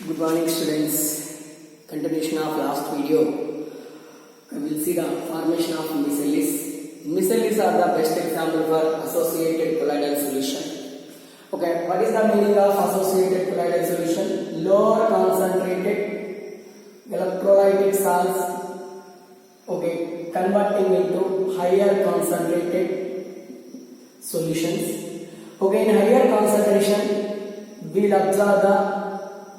Good morning students. Continuation of last video. We will see the formation of micelles. Micelles are the best example for associated colloidal solution. Okay, what is the meaning of associated colloidal solution? Lower concentrated electrolytic salts, okay, converting into higher concentrated solutions. Okay, in higher concentration, we will observe the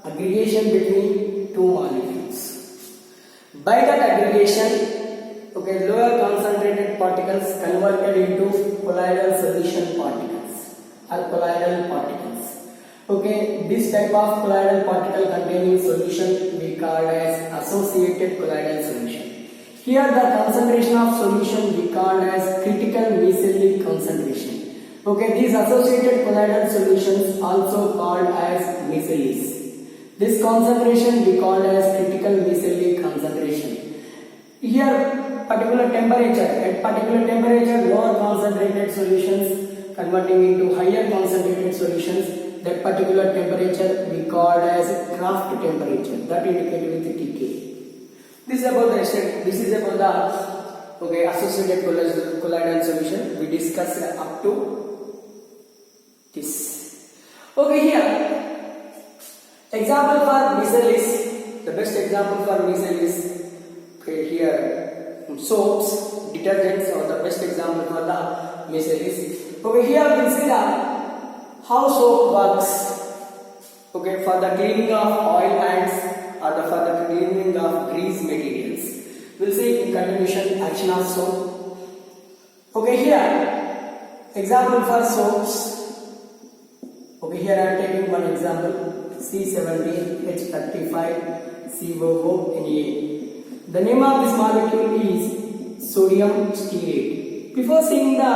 aggregation between two molecules. By that aggregation, okay, lower concentrated particles converted into colloidal solution particles or colloidal particles. Okay, this type of colloidal particle containing solution we call as associated colloidal solution. Here the concentration of solution we call as critical micellic concentration. Okay, these associated colloidal solutions also called as micelles. This concentration we call as critical micellic concentration. Here particular temperature, at particular temperature lower concentrated solutions converting into higher concentrated solutions, that particular temperature we call as Kraft temperature, that indicated with TK. This is about the associated colloidal solution. We discussed up to this. Okay, here example for micelles, the best example for micelles, okay, here soaps, detergents are the best example for the micelles. Okay, here we will see how soap works. Okay, for the cleaning of oil hands or for the cleaning of grease materials. We will see in continuation action of soap. Okay, here example for soaps. Okay, here I am taking one example. C17H35 COO-Na. The name of this molecule is sodium stearate. Before seeing the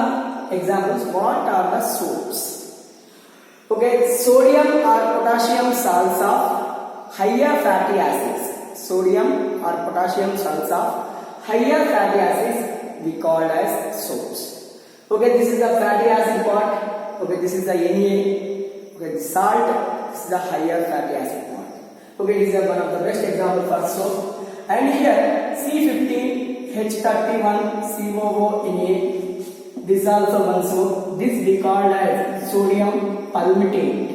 examples, what are the soaps? Okay, sodium or potassium salts of higher fatty acids. Sodium or potassium salts of higher fatty acids we call as soaps. Okay, this is the fatty acid part. Okay, this is the Na. Okay, the salt is the higher fatty acid part. Okay, this is one of the best example for soap. And here C15H31 COO-Na. This is also one soap. This we call as sodium palmitate.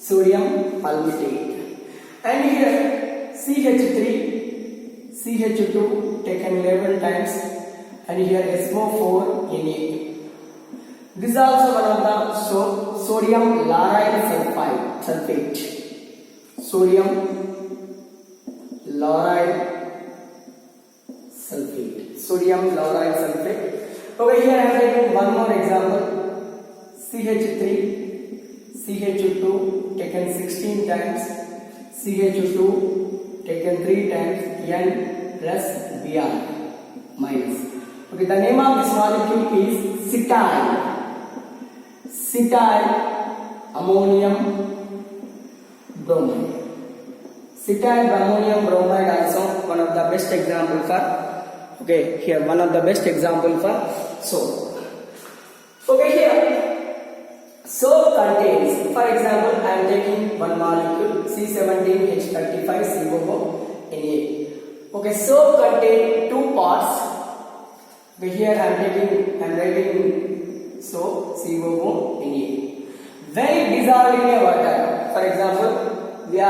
Sodium palmitate. And here CH3 CH2 taken 11 times, and here SO4Na. This is also one of the sodium lauryl sulfate. Sodium lauryl sulfate. Sodium lauryl sulfate. Over here I am taking one more example. CH3 CH2 taken 16 times, CH2 taken 3 times, N plus Br minus. Okay, the name of this molecule is cetyl. Cetyl ammonium bromide. Cetyl ammonium bromide also one of the best example for, okay, here one of the best example for soap. Okay, here soap contains, for example I am taking one molecule C17H35 COO-Na. Okay, soap contains two parts. Okay, here I am writing soap COO-Na. When it dissolved in a water, for example, we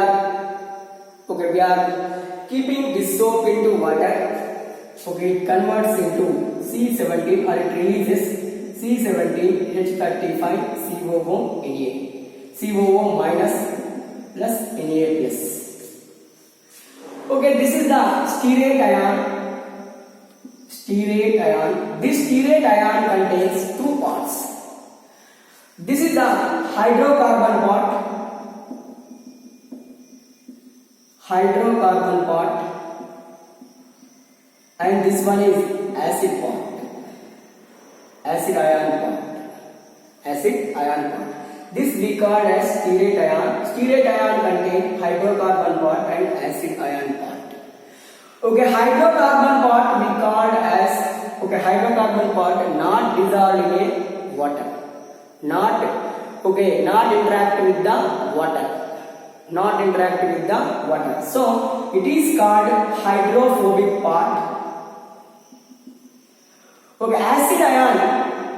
are keeping this soap into water. Okay, it converts into C17 or it releases C17H35 COO-Na. COO minus plus Na plus. Okay, this is the stearate ion. Stearate ion. This stearate ion contains two parts. This is the hydrocarbon part. Hydrocarbon part. And this one is acid part. Acid ion part. Acid ion part. This we call as stearate ion. Stearate ion contains hydrocarbon part and acid ion part. Okay, hydrocarbon part we called as, okay, hydrocarbon part not dissolved in a water. Not Okay, not interact with the water. Not interact with the water. So it is called hydrophobic part. Okay, acid ion,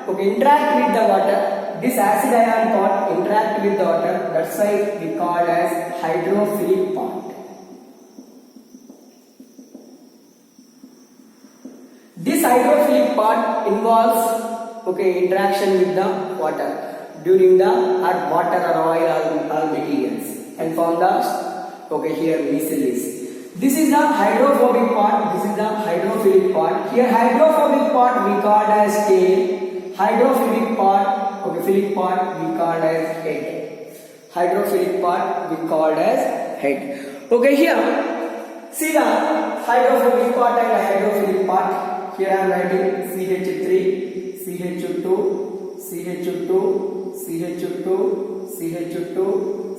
okay, interact with the water. This acid ion part interact with the water. That's why we call as hydrophilic part. This hydrophilic part involves, okay, interaction with the water during the water or oil or materials and form the, okay, here micelles. This is the hydrophobic part, this is the hydrophilic part. Here hydrophobic part we call as tail, hydrophilic part, okay, philic part we call as head. Hydrophilic part we called as head. Okay, here see the hydrophobic part and hydrophilic part. Here I am writing CH3, CH2, CH2, CH2, CH2,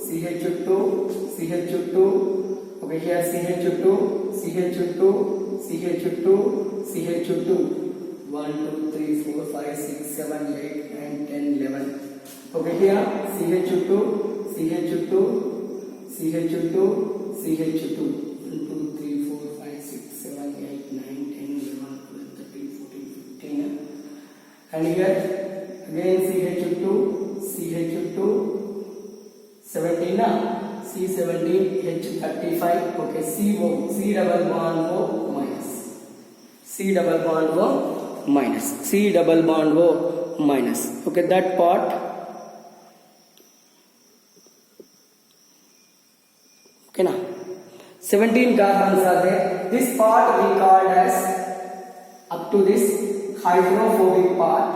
CH2, CH2. Okay, here CH2, CH2, CH2, CH2. 1, 2, 3, 4, 5, 6, 7, 8, 9, 10, 11. Okay, here CH2, CH2, CH2, CH2. 1, 2, 3, 4, 5, 6, 7, 8, 9, 10, 11, 12, 13, 14, 15. And here again CH2, CH2, 17. C17, H35, okay, CO, C double bond O minus, C double bond O minus, C double bond O minus, okay, that part, okay, now 17 carbons are there. This part we called as up to this hydrophobic part,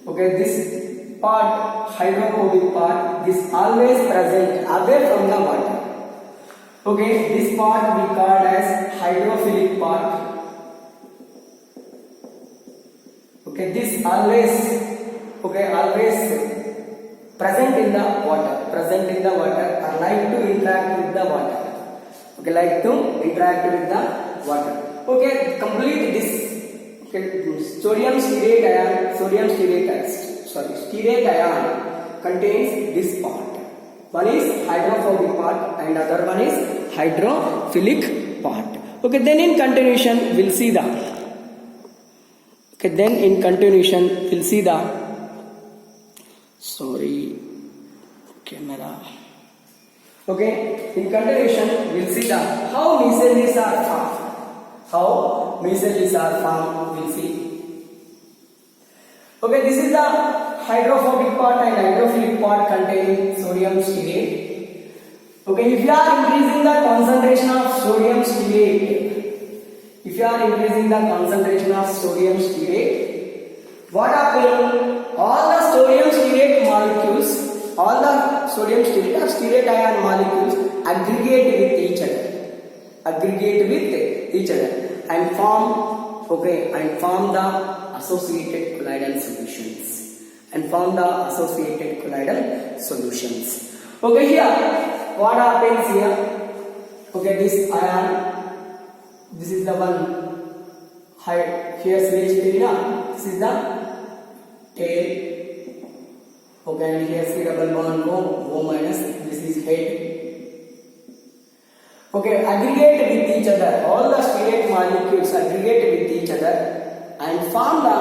okay, this part, hydrophobic part, this always present away from the water. Okay, this part we called as hydrophilic part. Okay, this always, okay, always present in the water, or like to interact with the water. Okay, like to interact with the water. Okay, complete this. Okay, sodium stearate ion contains this part. One is hydrophobic part and other one is hydrophilic part. Okay, then in continuation we'll see the, okay, then in continuation we'll see the, sorry, camera. Okay, in continuation we'll see the how micelles are formed. How micelles are formed, we'll see. Okay, this is the hydrophobic part and hydrophilic part containing sodium stearate. Okay, if you are increasing the concentration of sodium stearate, what happens? All the sodium stearate molecules, all the sodium stearate or stearate ion molecules aggregate with each other and form, okay, and form the associated colloidal solutions. Okay, here what happens here? Okay, this ion, this is the one. Here CH3, this is the tail. Okay, and here C double bond O minus. This is head. Okay, aggregate with each other. All the stearate molecules aggregate with each other and form the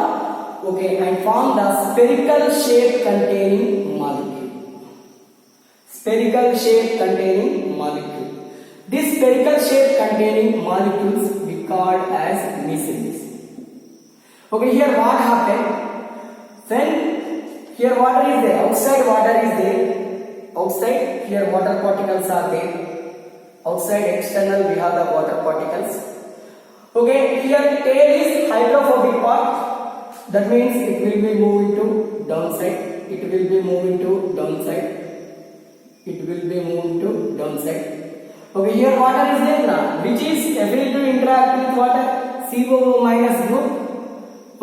spherical shape containing molecule. This spherical shape containing molecules we called as micelles. Okay, here what happened? When here water is there, outside water is there. Outside here water particles are there. Outside external we have the water particles. Okay, here tail is hydrophobic part. That means it will be moving to downside. Okay, here water is there now. Which is able to interact with water? COO minus group.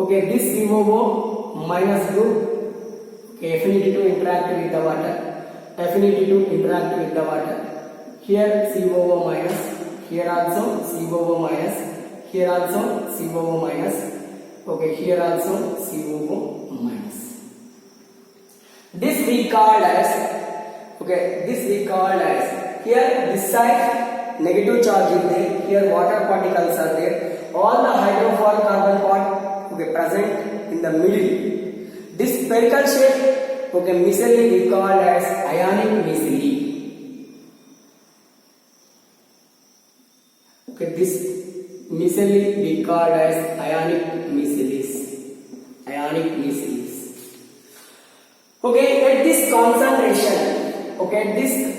Okay, this COO minus group. Okay, affinity to interact with the water. Here COO minus. Here also COO minus. Here also COO minus. Okay, here also COO minus. This we called as, okay, this we called as, here this side negative charge is there, here water particles are there, all the hydrophile carbon part, okay, present in the middle. This spherical shape, okay, micelle we called as ionic micelle. Okay, this micelle we called as ionic micelles. Ionic micelles. Okay, at this concentration, okay,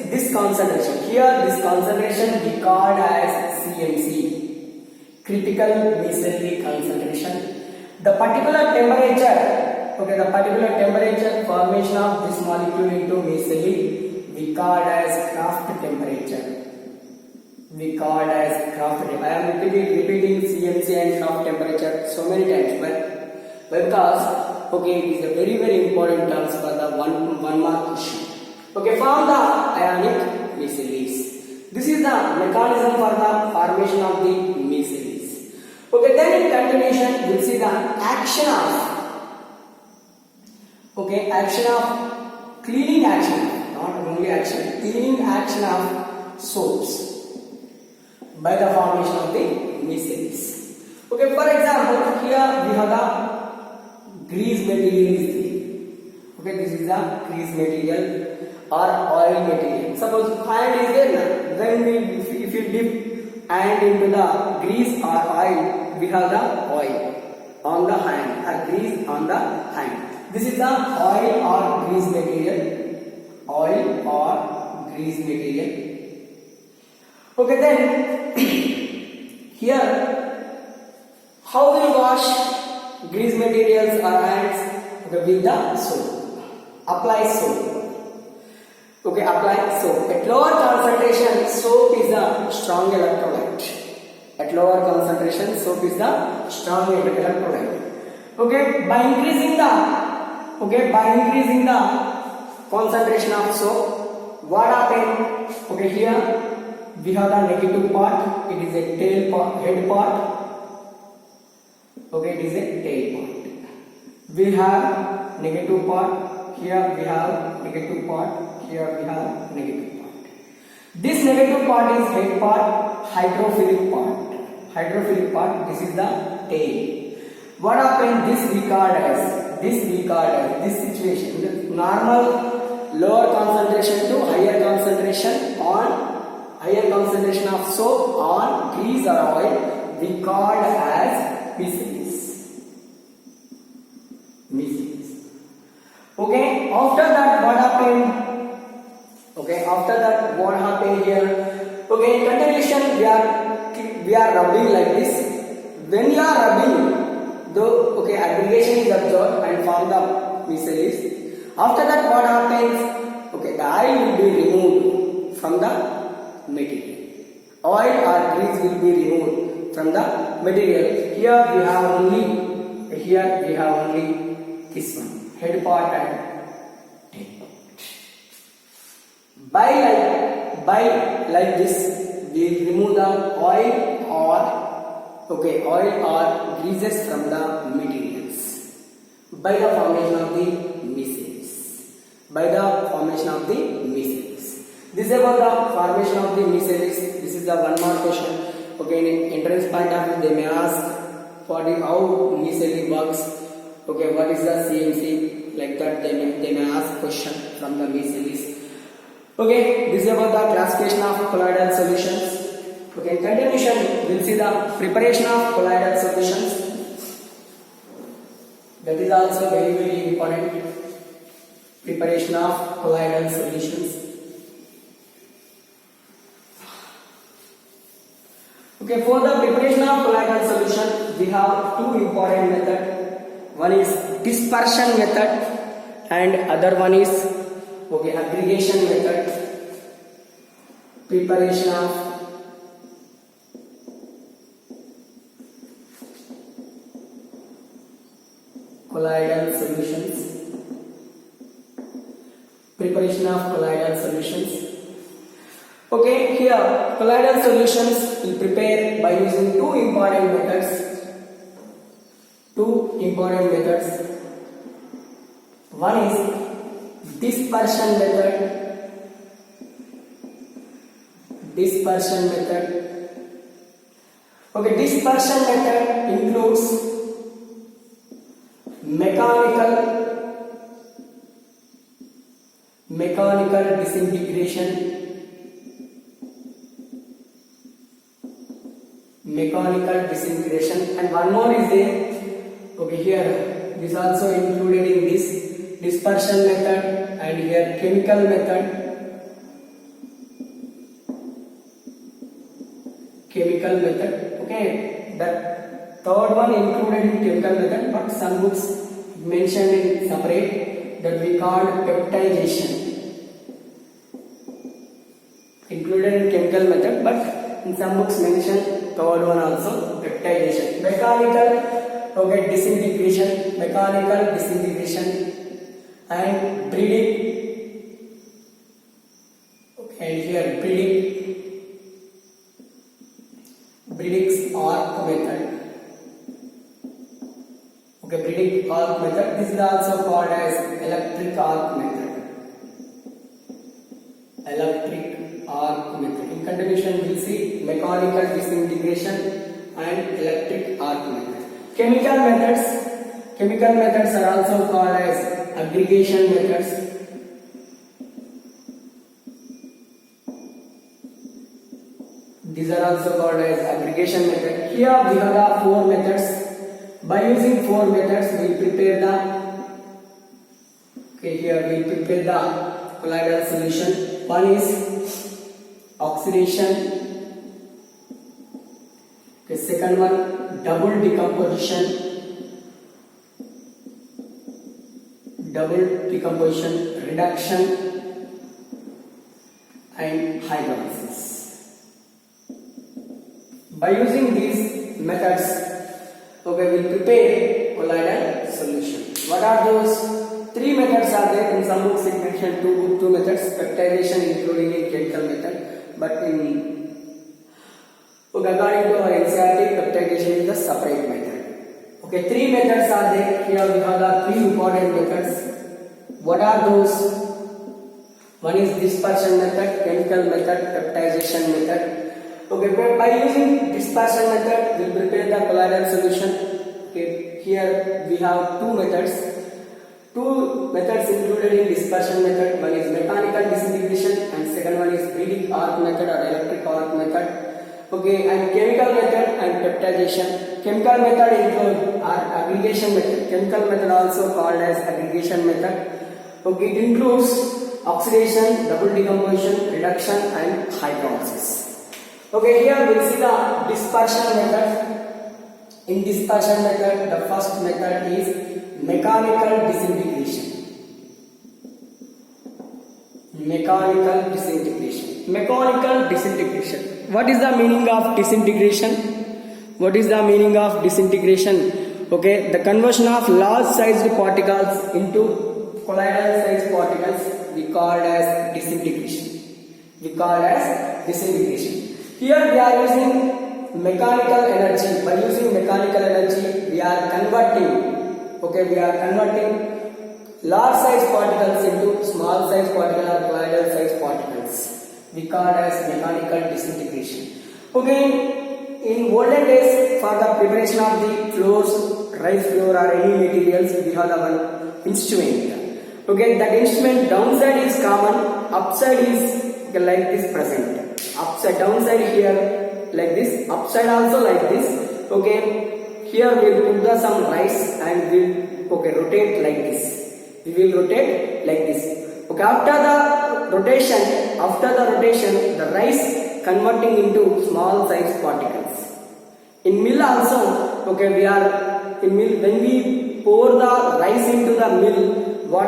this concentration, here this concentration we called as CMC, critical micelle concentration. The particular temperature, okay, the particular temperature formation of this molecule into micelle we called as Kraft temperature. We called as Kraft temperature. I am repeating CMC and Kraft temperature so many times, but because, okay, it is a very important terms for the one mark question. Okay, form the ionic micelles. This is the mechanism for the formation of the micelles. Okay, then in continuation we will see the action of, okay, action of cleaning action, not only action, cleaning action of soaps by the formation of the micelles. Okay, for example, here we have the grease material is there. Okay, this is the grease material or oil material. Suppose hand is there now. When if you dip hand into the grease or oil, we have the oil on the hand or grease on the hand. This is the oil or grease material. Oil or grease material. Okay, then here how we wash grease materials or hands? Okay, with the soap. Apply soap. Okay, apply soap. At lower concentration, soap is the strong electrolyte. At lower concentration, soap is the strong electrolyte. Okay, by increasing the concentration of soap, what happens? Okay, here we have the negative part. It is a tail part, head part. Okay, it is a tail part. We have negative part. Here we have negative part. Here we have negative part. This negative part is head part, hydrophilic part. Hydrophilic part. This is the tail. What happens? This situation. The normal lower concentration to higher concentration of soap on grease or oil we called as micelles. Okay, after that what happened here? Okay, in continuation we are rubbing like this. When you are rubbing, aggregation is absorbed and form the micelles. After that what happens? Okay, the oil will be removed from the material. Oil or grease will be removed from the material. Here we have only this one, head part and tail part. By like this, we remove the oil or greases from the materials by the formation of the micelles. This is about the formation of the micelles. This is the one more question. Okay, in entrance point of view, they may ask how micelle works. Okay, what is the CMC? Like that, they may ask question from the micelles. Okay, this is about the classification of colloidal solutions. Okay, in continuation, we'll see the preparation of colloidal solutions. That is also very important. Preparation of colloidal solutions. Okay, for the preparation of colloidal solution, we have two important methods. One is dispersion method and other one is aggregation method. Preparation of colloidal solutions. Okay, here colloidal solutions we prepare by using two important methods. One is dispersion method. Okay, dispersion method includes mechanical disintegration, and one more is there. Okay, here this also included in this dispersion method, and here chemical method. Okay, the third one included in chemical method, but some books mentioned in separate, that we called peptidation. Included in chemical method, but in some books mentioned third one also, peptidation. Mechanical disintegration, and breeding. Okay, and here Briggs arc method. Okay, Briggs arc method. This is also called as electric arc method. In continuation, we will see mechanical disintegration and electric arc method. Chemical methods are also called as aggregation methods. These are also called as aggregation method. Here we have the four methods. By using four methods, we prepare the colloidal solution. One is oxidation. Okay, second one, double decomposition, reduction, and hydrolysis. By using these methods, we will prepare colloidal solution. What are those? Three methods are there. In some books it mentioned two methods, peptidation including in chemical method, but according to our NCERT, peptidation is a separate method. Okay, three methods are there. Here we have the three important methods. What are those? One is dispersion method, chemical method, peptidation method. Okay, by using dispersion method, we will prepare the colloidal solution. Okay, here we have two methods. Two methods included in dispersion method. One is mechanical disintegration, and second one is Briggs arc method or electric arc method. Okay, and chemical method and peptidation. Chemical method include aggregation method. Chemical method also called as aggregation method. Okay, it includes oxidation, double decomposition, reduction, and hydrolysis. Okay, here we will see the dispersion method. In dispersion method, the first method is mechanical disintegration. What is the meaning of disintegration? Okay, the conversion of large sized particles into colloidal sized particles we called as disintegration. Here we are using mechanical energy. By using mechanical energy, we are converting large size particles into small size particles or colloidal size particles. We call as mechanical disintegration. Okay, in olden days, for the preparation of the floors, rice flour or any materials, we have one instrument. Okay, that instrument downside is common, upside is like this present. Upside downside here like this, upside also like this. Okay, here we will put the some rice and we will rotate like this. Okay, after the rotation, the rice converting into small size particles. In mill also, when we pour the rice into the mill, what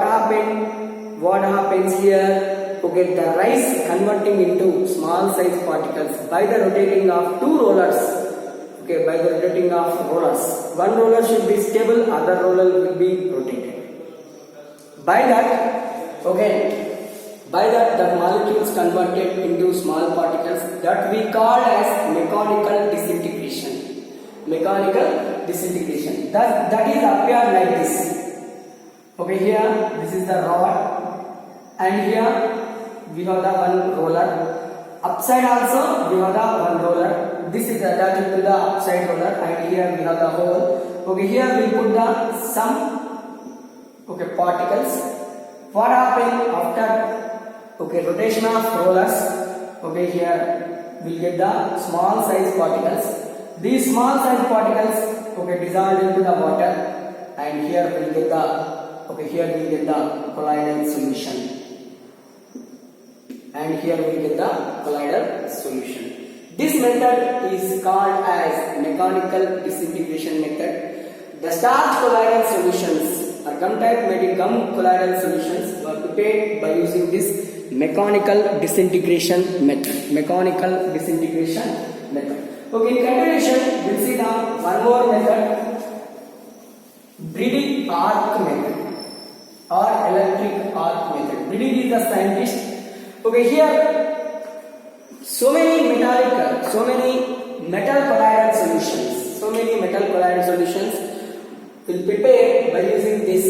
happens here? Okay, the rice converting into small size particles by the rotating of two rollers. Okay, by the rotating of rollers. One roller should be stable, other roller will be rotated. By that the molecules converted into small particles, that we call as mechanical disintegration. That is appeared like this. Okay, here this is the rod. and here we have the one roller. Upside also we have the one roller. This is attached to the upside roller, and here we have the hole. Okay, here we put the some particles. What happen after rotation of rollers? Okay, here we'll get the small size particles. These small size particles dissolved into the water, and here we'll get the colloidal solution, and here we get the colloidal solution. This method is called as mechanical disintegration method. The starch colloidal solutions or gum type gum colloidal solutions were prepared by using this mechanical disintegration method. Okay, in continuation, we'll see now one more method, Bredig arc method or electric arc method. Bredig is the scientist. Okay, here so many metal colloidal solutions will prepare by using this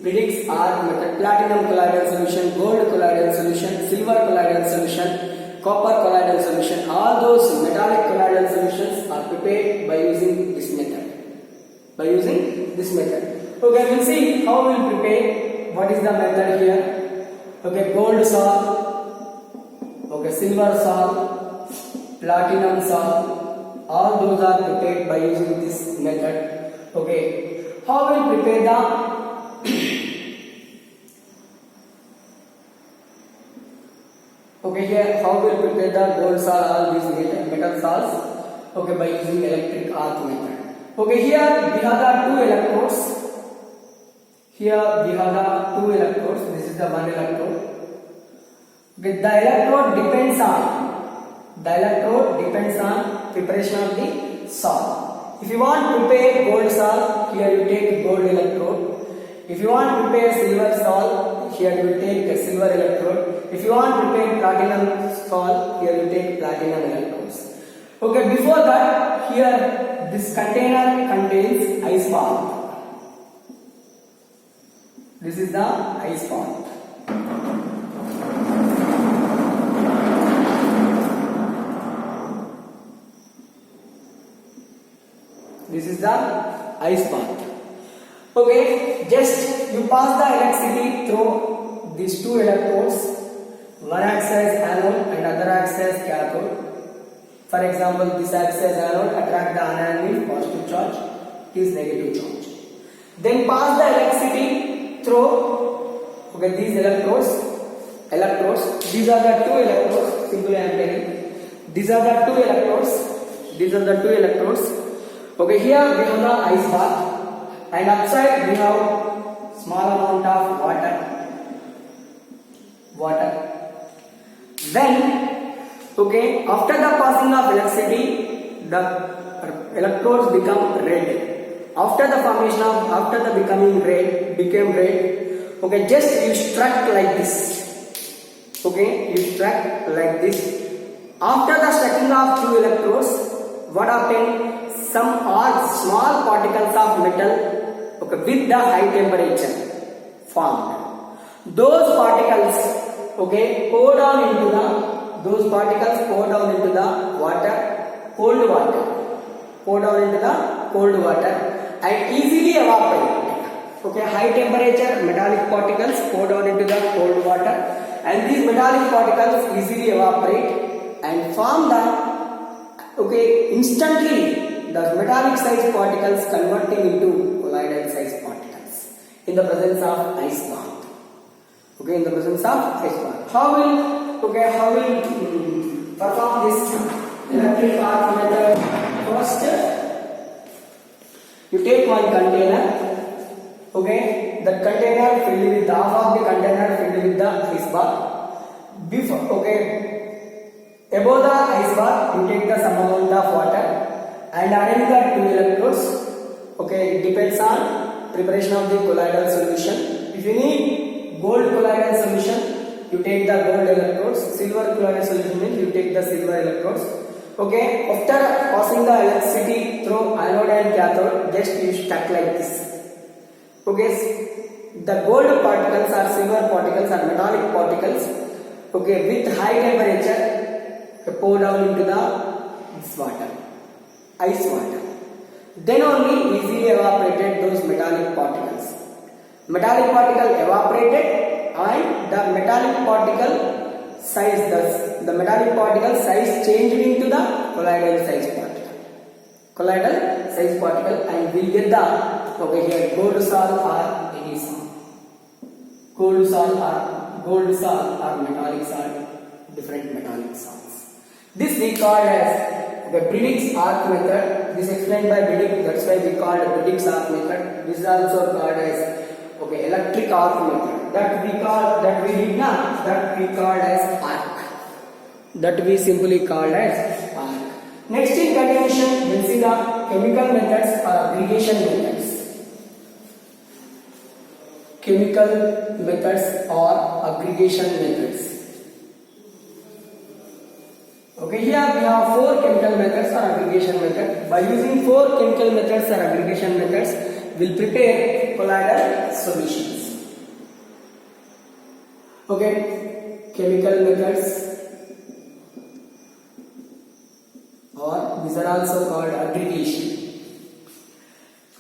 Bredik's arc method. Platinum colloidal solution, gold colloidal solution, silver colloidal solution, copper colloidal solution. All those metallic colloidal solutions are prepared by using this method. Okay, we'll see how we'll prepare. What is the method here? Okay, gold salt. Okay, silver salt, platinum salt. All those are prepared by using this method. Okay, how we'll prepare the here how we'll prepare the gold salt, all these metal salts, by using electric arc method. Okay, here we have the two electrodes. This is the one electrode. Okay, the electrode depends on preparation of the salt. If you want to prepare gold salt, here you take gold electrode. If you want to prepare silver salt, here you take a silver electrode. If you want to prepare platinum salt, here you take platinum electrodes. Okay, before that, here this container contains ice bath. This is the ice bath. This is the ice bath. Okay, just you pass the electricity through these two electrodes. One acts as anode and other acts as cathode. For example, this acts as anode, attract the anion with positive charge, it is negative charge. Then pass the electricity through these electrodes. These are the two electrodes. Simply I am telling. These are the two electrodes. Okay, here we have the ice bath, and outside we have small amount of water. Then, after the passing of electricity, the electrodes become red. After the becoming red, just you struck like this. After the striking of two electrodes, what happened? Some small particles of metal with the high temperature formed. Those particles pour down into the cold water and easily evaporate. High temperature metallic particles pour down into the cold water, and these metallic particles easily evaporate and form instantly the metallic size particles converting into colloidal size particles in the presence of ice bath. How will perform this electric arc method? First, you take one container. That container filled with half of the container filled with the ice bath. Above the ice bath, you take the some amount of water and arrange the two electrodes. It depends on preparation of the colloidal solution. If you need gold colloidal solution, you take the gold electrodes. Silver colloidal solution means you take the silver electrodes. After passing the electricity through anode and cathode, just you stuck like this. the gold particles or silver particles or metallic particles, okay, with high temperature pour down into the this water, ice water. Then only easily evaporated those metallic particles. Metallic particle evaporated and the metallic particle size, the metallic particle size changed into the colloidal size particle. Colloidal size particle, and we'll get the, okay, here gold salt or any salt. Gold salt or metallic salt, different metallic salts. This we call as the Briggs arc method. This explained by Briggs, that's why we call it Briggs arc method. This is also called as, okay, electric arc method. That we call as arc. That we simply call as arc. Next in continuation, we'll see the chemical methods or aggregation methods. Chemical methods or aggregation methods. Okay, here we have 4 chemical methods or aggregation methods. By using 4 chemical methods or aggregation methods, we'll prepare colloidal solutions. Okay, chemical methods, or these are also called aggregation.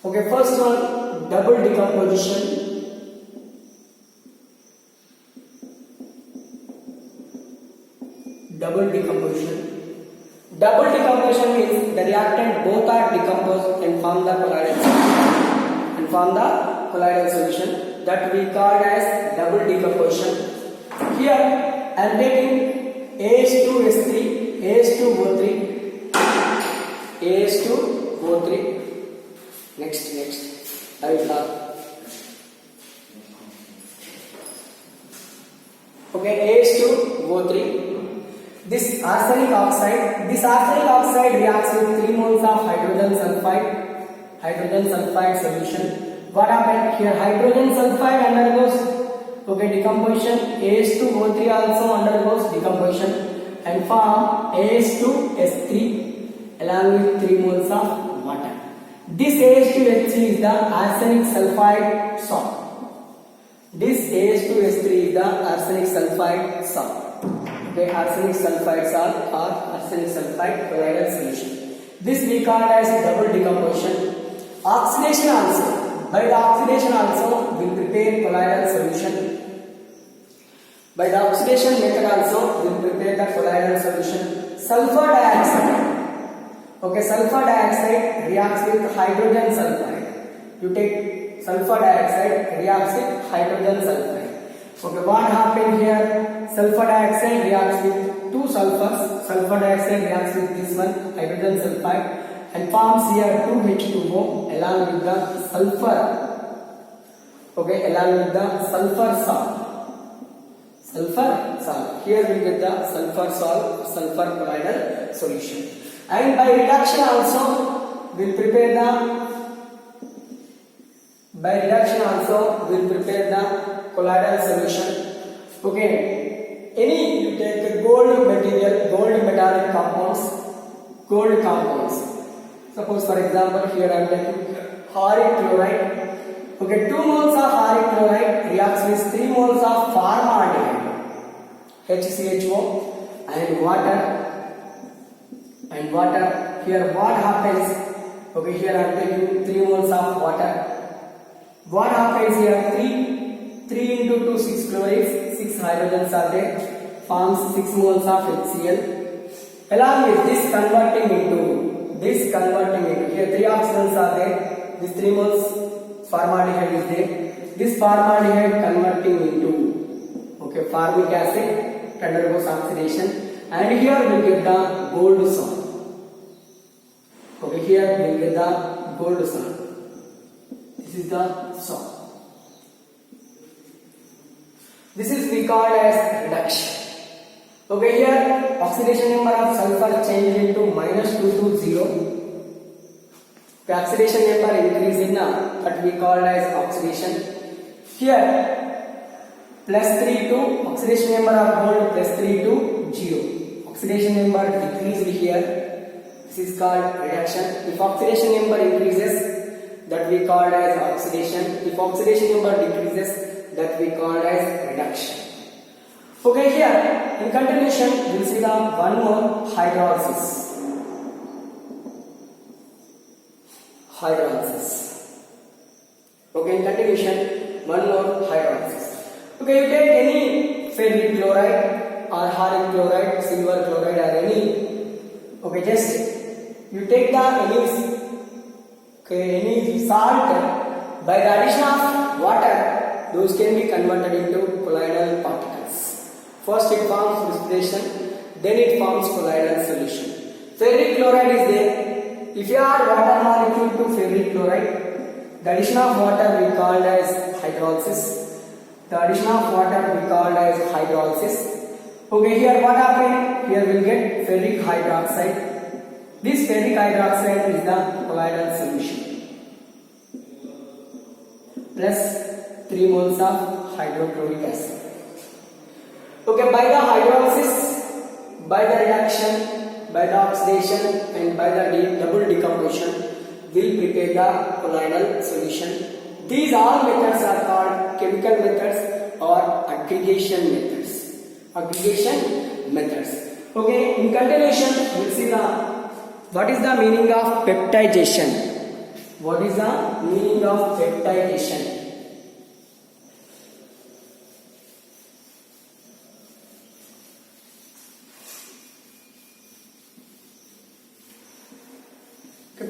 Okay, first one, double decomposition. Double decomposition. Double decomposition means the reactant both are decomposed and form the colloidal solution. That we call as double decomposition. Here I am taking AS2S3, AS2O3, AS2O3. Next, I will talk. Okay, AS2O3. This arsenic oxide reacts with 3 moles of hydrogen sulfide solution. What happened here? Hydrogen sulfide undergoes, okay, decomposition. AS2O3 also undergoes decomposition and form AS2S3 along with 3 moles of water. This AS2S3 is the arsenic sulfide salt. This AS2S3 is the arsenic sulfide salt. Okay, arsenic sulfide salt or arsenic sulfide colloidal solution. This we call as double decomposition. Oxidation also. By the oxidation also we prepare colloidal solution. By the oxidation method also we prepare the colloidal solution. Sulfur dioxide. Okay, sulfur dioxide reacts with hydrogen sulfide. You take sulfur dioxide reacts with hydrogen sulfide. Okay, what happened here? Sulfur dioxide reacts with 2 sulfurs. Sulfur dioxide reacts with this one, hydrogen sulfide, and forms here 2H2O along with the sulfur. Okay, along with the sulfur salt. Here we get the sulfur salt, sulfur colloidal solution. And by reduction also, we'll prepare the colloidal solution. Okay, you take gold metallic compounds. Suppose for example here I am taking auric chloride. Okay, 2 moles of auric chloride reacts with 3 moles of formaldehyde, HCHO, and water. Here what happens? Okay, here I am taking 3 moles of water. What happens here? 3 into 2, 6 chlorides, 6 hydrogens are there, forms 6 moles of HCl. Along with this converting into here 3 oxygens are there, this 3 moles formaldehyde is there. This formaldehyde converting into, okay, formic acid, undergoes oxidation, and here we get the gold salt. Okay, here we get the gold salt. This is the salt. This is we call as reduction. Okay, here oxidation number of sulfur changed into -2 to 0. The oxidation number increase in that we call as oxidation. Here +3 to oxidation number of gold +3 to 0. Oxidation number decreased here. This is called reduction. If oxidation number increases, that we call as oxidation. If oxidation number decreases, that we call as reduction. Okay, here in continuation we will see the one more hydrolysis. Okay, in continuation one more hydrolysis. Okay, you take any ferric chloride or haric chloride, silver chloride or any. Okay, just you take the any salt, by the addition of water, those can be converted into colloidal particles. First it forms precipitation, then it forms colloidal solution. Ferric chloride is there. If you add water molecule to ferric chloride, the addition of water we call as hydrolysis. Okay, here what happened? Here we will get ferric hydroxide. This ferric hydroxide is the colloidal solution. Plus 3 moles of hydrochloric acid. Okay, by the hydrolysis, by the reduction, by the oxidation and by the double decomposition, will prepare the colloidal solution. These all methods are called chemical methods or aggregation methods. Okay, in continuation we will see what is the meaning of peptidation.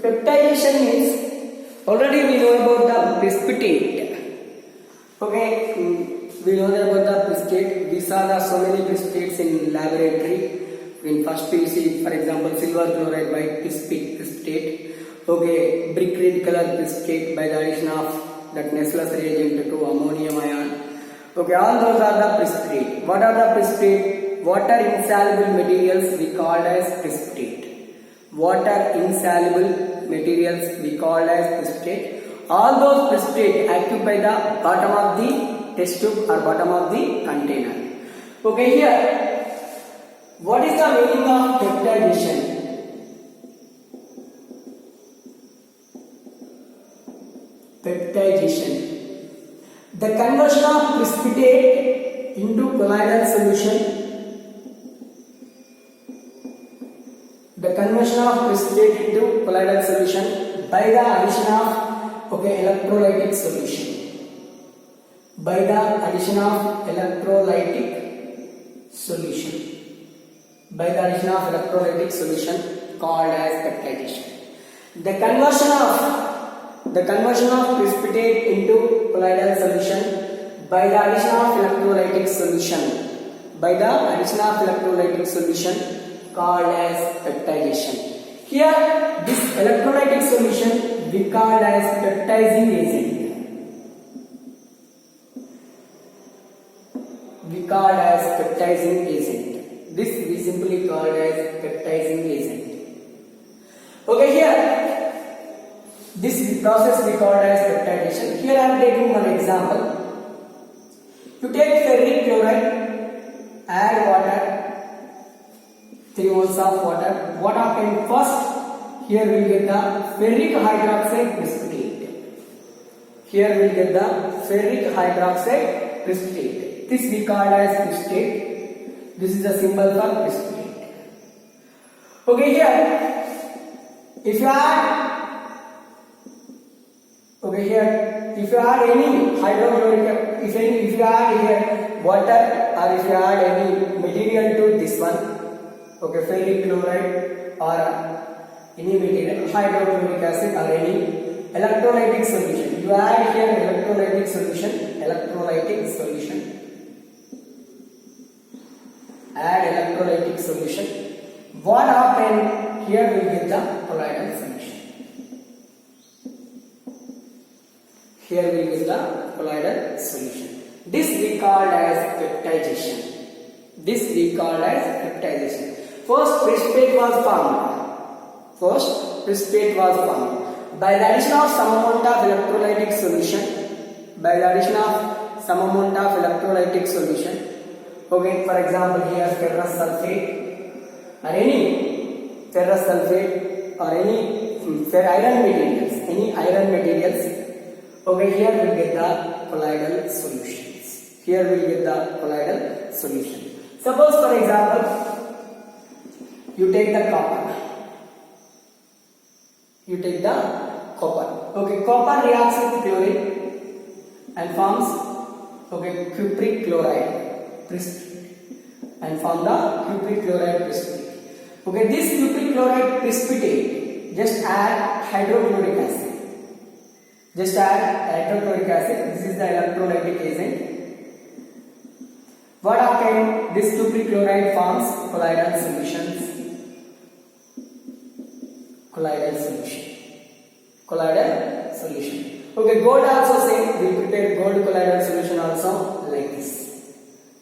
Peptidation means, already we know about the precipitate. Okay, we know about the precipitate. We saw so many precipitates in laboratory. In first PUC, for example, silver chloride white precipitate. Okay, brick red color precipitate by the addition of that Nessler's reagent to ammonium ion. Okay, all those are the precipitate. What are the precipitate? Water insoluble materials we call as precipitate. All those precipitate occupy the bottom of the test tube or bottom of the container. Okay, here what is the meaning of peptidation? The conversion of precipitate into colloidal solution. By the addition of electrolytic solution. Called as peptidation. The conversion of precipitate into colloidal solution by the addition of electrolytic solution called as peptidation. Here this electrolytic solution we call as peptizing agent. This we simply call as peptizing agent. Okay, here this process we call as peptidation. Here I am taking one example. You take ferric chloride, add water, 3 moles of water. What happened first? Here we will get the ferric hydroxide precipitate. This we call as precipitate. This is the symbol for precipitate. Okay, here if you add any hydrochloric, if you add here water or if you add any material to this one, ferric chloride or any material, hydrochloric acid or any electrolytic solution. You add here electrolytic solution. Add electrolytic solution. What happened? Here we get the colloidal solution. This we called as peptidation. First precipitate was formed. By the addition of some amount of electrolytic solution. Okay, for example, here ferrous sulfate or any iron materials, any iron materials. Okay, here we'll get the colloidal solutions. Here we'll get the colloidal solution. Suppose for example, you take the copper. You take the copper. Okay, copper reacts with chlorine and forms cupric chloride precipitate and form the cupric chloride precipitate. Okay, this cupric chloride precipitate just add hydrochloric acid. Just add hydrochloric acid. This is the electrolytic agent. What happened? This cupric chloride forms colloidal solutions. Colloidal solution. Colloidal solution. Okay, gold also same. We prepare gold colloidal solution also like this.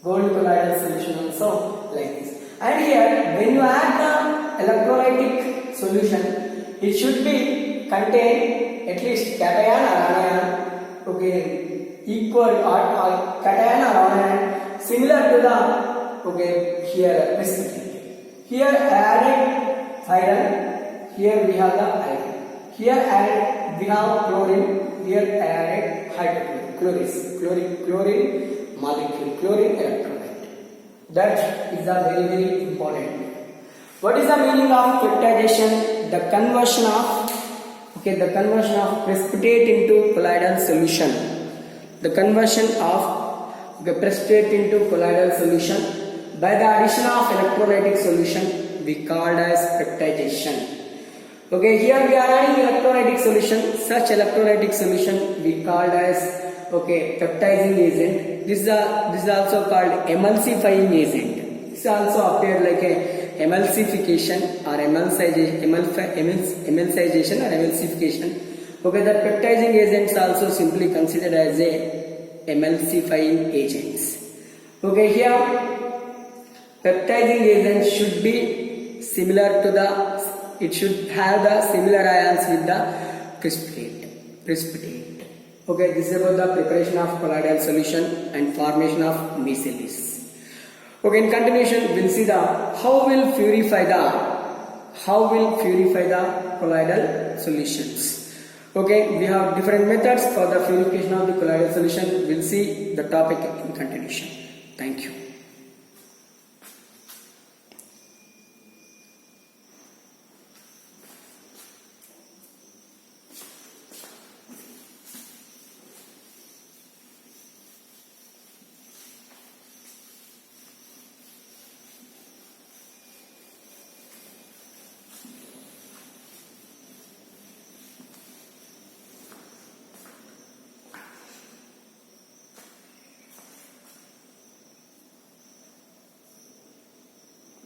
Gold colloidal solution also like this. And here, when you add the electrolytic solution, it should be contain at least cation or anion. Okay, equal or cation or anion similar to the here precipitate. Here added iron. Here we have the iron. Here added we have chlorine. Here added hydrochloric chlorine molecule, chlorine electrolyte. That is a very important. What is the meaning of peptidation? The conversion of precipitate into colloidal solution. The conversion of precipitate into colloidal solution by the addition of electrolytic solution we called as peptidation. Okay, here we are adding electrolytic solution. Such electrolytic solution we called as peptizing agent. This is also called emulsifying agent. This also appear like a emulsification or emulsization or emulsification. Okay, the peptizing agents also simply considered as a emulsifying agents. Okay, here peptizing agents should be similar to it should have the similar ions with the precipitate. Okay, this is about the preparation of colloidal solution and formation of micellis. Okay, in continuation we'll see how will purify the colloidal solutions. Okay, we have different methods for the purification of the colloidal solution. We'll see the topic in continuation. Thank you.